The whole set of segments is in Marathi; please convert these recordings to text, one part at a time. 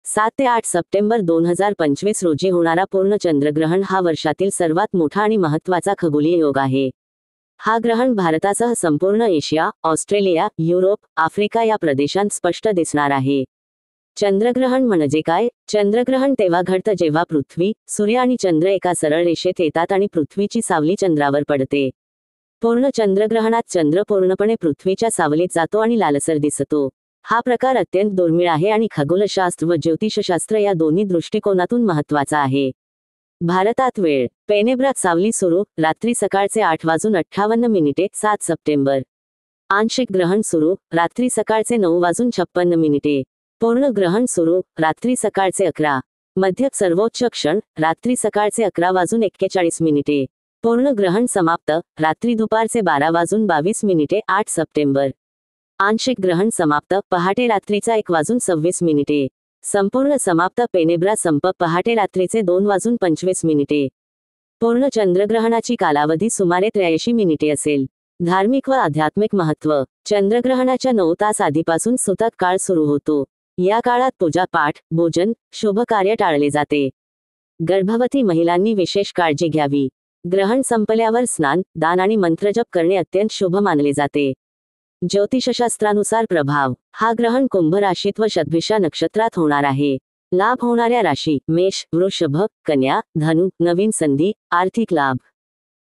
7 ते 8 सप्टेंबर 2025 रोजी होणारा पूर्ण चंद्रग्रहण हा वर्षातील सर्वात मोठा आणि महत्त्वाचा खगोलीय योग आहे. हा ग्रहण भारतासह संपूर्ण एशिया, ऑस्ट्रेलिया, युरोप, आफ्रिका या प्रदेशांत स्पष्ट दिसणार आहे. चंद्रग्रहण म्हणजे काय? चंद्रग्रहण तेव्हा घडतं जेव्हा पृथ्वी, सूर्य आणि चंद्र एका सरळ रेषेत येतात आणि पृथ्वीची सावली चंद्रावर पडते. पूर्ण चंद्रग्रहणात चंद्र पूर्णपणे पृथ्वीच्या सावलीत जातो आणि लालसर दिसतो. हा प्रकार अत्यंत दुर्मिळ आहे आणि खगोलशास्त्र व ज्योतिषशास्त्र या दोन्ही दृष्टिकोनातून महत्त्वाचा आहे. भारतात वेळ पेनेब्रात सावली सुरू, रात्री सकाळचे 8:58 7 सप्टेंबर. आंशिक ग्रहण सुरू, रात्री सकाळचे 9:56 पूर्ण ग्रहण सुरू, रात्री सकाळचे 11. मध्य सर्वोच्च क्षण, रात्री सकाळचे 11:41 पूर्ण ग्रहण समाप्त, रात्री दुपारचे 12:22 8 सप्टेंबर. आंशिक ग्रहण समाप्त, पहाटे रात्रीचा 1:26 संपूर्ण समाप्त, पेनेब्रा संप, पहाटे रात्रीचे 2:25 पूर्ण चंद्रग्रहणाची कालावधी सुमारे 83 मिनिटे असेल. धार्मिक व आध्यात्मिक महत्त्व. चंद्रग्रहणाच्या 9 तास आधीपासून सूतक काळ सुरू होतो. या काळात पूजा पाठ, भोजन, शुभ कार्य टाळले जाते. गर्भवती महिलांनी विशेष काळजी घ्यावी. ग्रहण संपल्यावर स्नान, दान आणि मंत्रजप करणे अत्यंत शुभ मानले जाते. ज्योतिषशास्त्रानुसार प्रभाव. हा ग्रहण कुंभ राशीत व शतभिषा नक्षत्रात होणार आहे. लाभ होणाऱ्या राशी: मेष, वृषभ, कन्या, धनु, नवीन संधी, आर्थिक लाभ.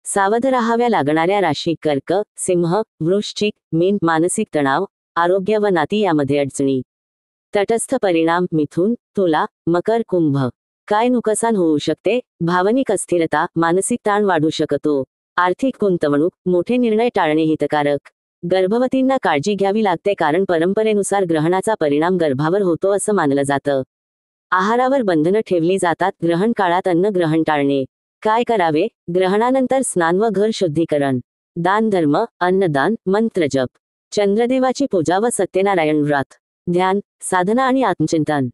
सावध राहाव्या लागणाऱ्या राशी: कर्क, सिंह, वृश्चिक, मीन, मानसिक तणाव, आरोग्य व नाती यामध्ये अडचणी. तटस्थ परिणाम: मिथुन, तुला, मकर, कुंभ. काय नुकसान होऊ शकते? भावनिक अस्थिरता, मानसिक ताण वाढू शकतो. आर्थिक गुंतवणूक, मोठे निर्णय टाळणे हितकारक. गर्भवतींना काळजी घ्यावी लागते कारण परंपरेनुसार ग्रहणाचा परिणाम गर्भावर होतो असं मानलं जातं. आहारावर बंधनं ठेवली जातात. ग्रहण काळात अन्न ग्रहण टाळणे. काय करावे? ग्रहणानंतर स्नान व घर शुद्धीकरण. दान धर्म, अन्नदान, मंत्रजप. चंद्रदेवाची पूजा व सत्यनारायण व्रत. ध्यान, साधना आणि आत्मचिंतन.